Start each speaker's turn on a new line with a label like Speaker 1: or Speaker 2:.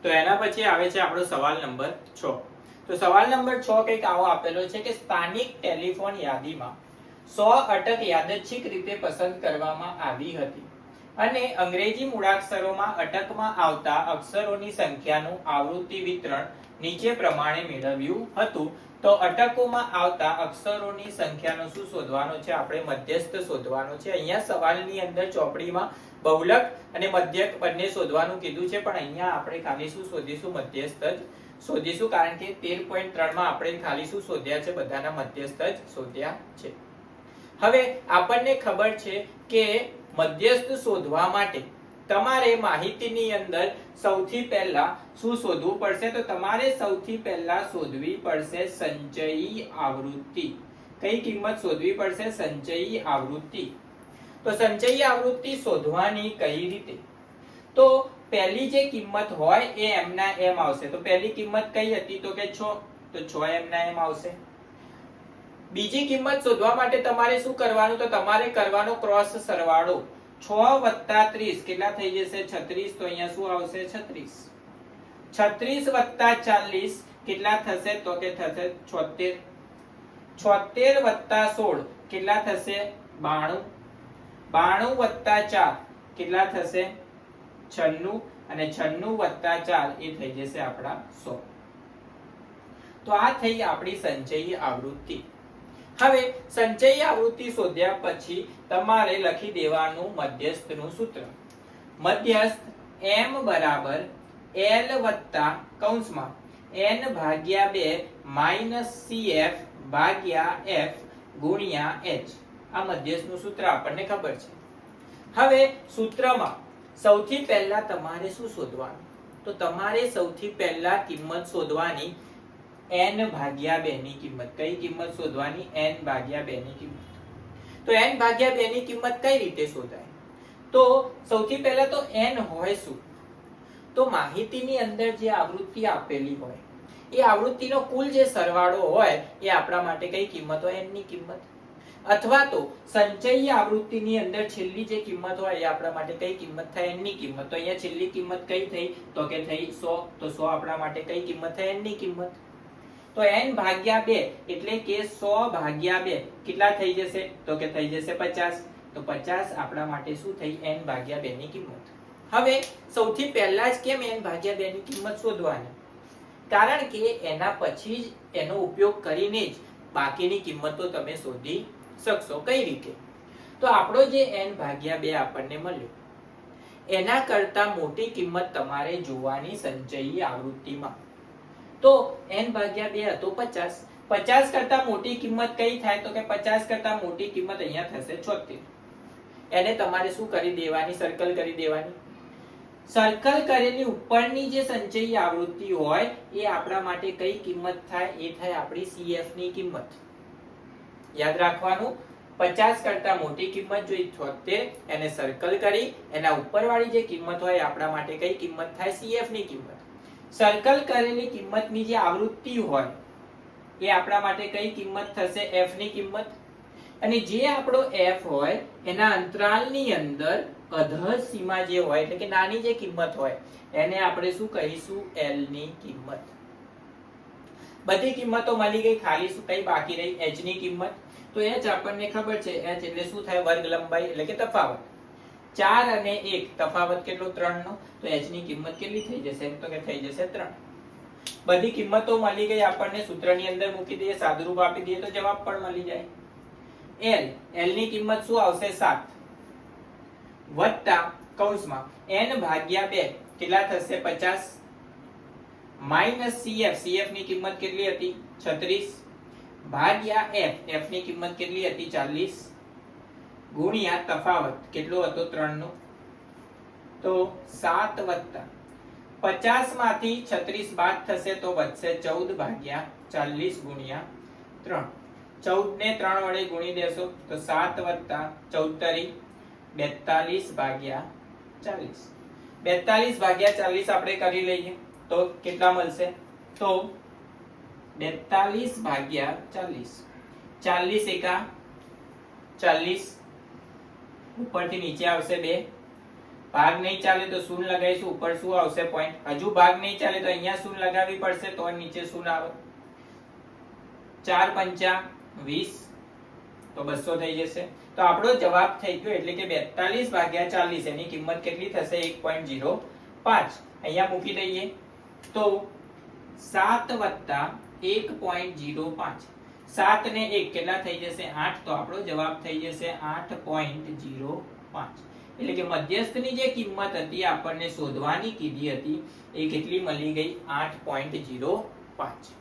Speaker 1: તો એના પછી આવે છે આપણો સવાલ નંબર 6. તો સવાલ નંબર 6 કંઈક આવો આપેલો છે કે સ્થાનિક ટેલિફોન યાદીમાં 100 અટક યાદચ્છિક રીતે પસંદ કરવામાં આવી હતી અને અંગ્રેજી મૂળાક્ષરોમાં અટકમાં આવતા અક્ષરોની સંખ્યાનું આવૃત્તિ વિતરણ નીચે પ્રમાણે મેળવ્યું હતું. તો અટકોમાં આવતા અક્ષરોની સંખ્યાનો શું શોધવાનો છે? આપણે મધ્યસ્થ શોધવાનો છે. અહીંયા સવાલની અંદર ચોપડીમાં બહુલક અને મધ્યક બંને શોધવાનું કીધું છે, પણ અહીંયા આપણે ખાલી શું શોધીશું? મધ્યસ્થ જ શોધીશું, કારણ કે 13.3 માં આપણે ખાલી શું શોધ્યા છે? બધાના મધ્યસ્થ જ શોધ્યા છે. હવે આપણને ખબર છે કે મધ્યસ્થ શોધવા માટે તમારે માહિતીની અંદર સૌથી પહેલા શું શોધવું પડશે? તો તમારે સૌથી પહેલા શોધવી પડશે સંચયી આવૃત્તિ. કઈ કિંમત શોધવી પડશે? સંચયી આવૃત્તિ. તો સંચયી આવૃત્તિ શોધવાની કઈ રીતે? તો પહેલી જે કિંમત હોય એ m ના m આવશે. તો પહેલી કિંમત કઈ હતી? તો કે 6. તો 6 m ના m આવશે. બીજી કિંમત શોધવા માટે તમારે શું કરવાનું? તો તમારે કરવાનો ક્રોસ સરવાળો. 6 વત્તા 30 કેટલા થઈ જશે? 36. તો અહીંયા શું આવશે? 36. 36 વત્તા 40 કેટલા થશે? તો કે થશે 76. 76 વત્તા 16 કેટલા થશે? 92. 92 વત્તા 4 કેટલા થશે? 96. અને 96 વત્તા 4 એ થઈ જશે આપણા 100. તો આ થઈ આપણી સંચયી આવૃત્તિ. હવે સંચયી આવૃત્તિ શોધ્યા પછી તમારે લખી દેવાનું મધ્યસ્થનું સૂત્ર. મધ્યસ્થ m બરાબર l વત્તા કૌંસમાં n ભાગ્યા 2 માઈનસ cf ભાગ્યા f ગુણ્યા h. આ મધ્યસ્થનું સૂત્ર આપણને ખબર છે. હવે સૂત્રમાં સૌથી પહેલા તમારે શું શોધવાનું? તો તમારે સૌથી પહેલા કિંમત શોધવાની n ભાગ્યા 2 ની કિંમત. કઈ કિંમત શોધવાની? n ભાગ્યા 2 ની કિંમત. તો n ભાગ્યા 2 ની કિંમત કઈ રીતે શોધાય? તો સૌથી પહેલા તો n હોય શું? તો માહિતીની અંદર જે આવૃત્તિ આપેલી હોય એ આવૃત્તિનો કુલ જે સરવાળો હોય એ આપણા માટે કઈ કિંમત હોય? n ની કિંમત. અથવા તો સંચયી આવૃત્તિની અંદર છેલ્લી જે કિંમત હોય એ આપણા માટે કઈ કિંમત થાય? n ની કિંમત. તો અહીંયા છેલ્લી કિંમત કઈ થઈ? તો કે થઈ 100. તો 100 આપણા માટે કઈ કિંમત થાય? n ની કિંમત. તો n ભાગ્યા 2 એટલે કે 100 ભાગ્યા 2 કેટલા થઈ જશે? તો કે થઈ જશે 50. તો 50 આપણા માટે શું થઈ? n ભાગ્યા 2 ની કિંમત. હવે સૌથી પહેલા જ કેમ n ભાગ્યા 2 ની કિંમત શોધવાની? કારણ કે એના પછી જ એનો ઉપયોગ કરીને જ બાકીની કિંમતો તમે શોધી શકશો. કઈ રીતે? તો આપણો જે n ભાગ્યા 2 આપણને મળ્યો એના કરતા મોટી કિંમત તમારે જોવાની સંચયી આવૃત્તિમાં. તો n ભાગ્યા 2 હતો 50. 50 કરતા મોટી કિંમત કઈ થાય? તો કે 50 કરતા મોટી કિંમત અહીંયા થશે 76. એને તમારે શું કરી દેવાની? સર્કલ કરી દેવાની. સર્કલ કરેલી ઉપરની જે સંચયી આવૃત્તિ હોય એ આપણા માટે કઈ કિંમત થાય? એ થાય આપણી CF ની કિંમત. યાદ રાખવાનું, 50 કરતા મોટી કિંમત જોઈ 76 એને સર્કલ કરી એના ઉપરવાળી જે કિંમત હોય આપણા માટે કઈ કિંમત થાય? CF ની કિંમત. સર્કલ કરેલી કિંમતની જે આવૃત્તિ હોય એ આપણા માટે કઈ કિંમત થશે? f ની કિંમત. અને જે આપણો f હોય એના અંતરાલની અંદર અધઃ સીમા જે હોય એટલે કે નાની જે કિંમત હોય એને આપણે શું કહીશું? l ની કિંમત. બધી કિંમતો મળી ગઈ, ખાલી શું કઈ બાકી રહી? h ની કિંમત. તો h આપણને ખબર છે, h એટલે શું થાય? વર્ગ લંબાઈ એટલે કે તફાવત. 4 અને 1 તફાવત કેટલો? 3 નો. તો h ની કિંમત કેટલી થઈ જશે? તો કે થઈ જશે 3. બધી કિંમતો મળી ગઈ આપણને. સૂત્રની અંદર મૂકી દઈએ, સાદુરૂપ આપી દઈએ તો જવાબ પણ મળી જાય. l ની કિંમત શું આવશે? 7 વત્તા કૌંસમાં n ભાગ્યા 2 કેટલા થશે? 50 માઈનસ cf ની કિંમત કેટલી હતી? 36 ભાગ્યા f ની કિંમત કેટલી હતી? 40 ગુણ્યા તફાવત કેટલો હતો? 3 નો. તો 7 વત્તા 50 માંથી 36 બાદ થશે તો વધશે 14 ભાગ્યા 40 ગુણ્યા 3. 14 ને 3 વડે ગુણી દેશો તો 7 વત્તા 14 તરી 42 ભાગ્યા 40. 42 ભાગ્યા 40 આપણે કરી લઈએ તો કેટલા મળશે? તો 42 ભાગ્યા 40. 40 એકા 40 ઉપરથી નીચે આવશે 2. ભાગ નહીં ચાલે તો શૂન્ય લગાવીશું, ઉપર શું આવશે પોઈન્ટ. હજુ ભાગ નહીં ચાલે તો અહીંયા શૂન્ય લગાવવી પડશે, તો નીચે શૂન્ય આવે. 4 પંચા 20 તો 200 થઈ જશે. તો આપણો જવાબ થઈ ગયો, એટલે કે 42 ભાગ્યા 40 એની કિંમત કેટલી થશે? 1.05. અહીંયા મૂકી દઈએ તો 7 વત્તા 1.05, 7 ને 1 કેટલા થઈ જશે? 8. તો આપણો જવાબ થઈ જશે 8.05. એટલે કે મધ્યસ્થની જે કિંમત હતી આપણને શોધવાની કીધી હતી એ કેટલી મળી ગઈ? 8.05.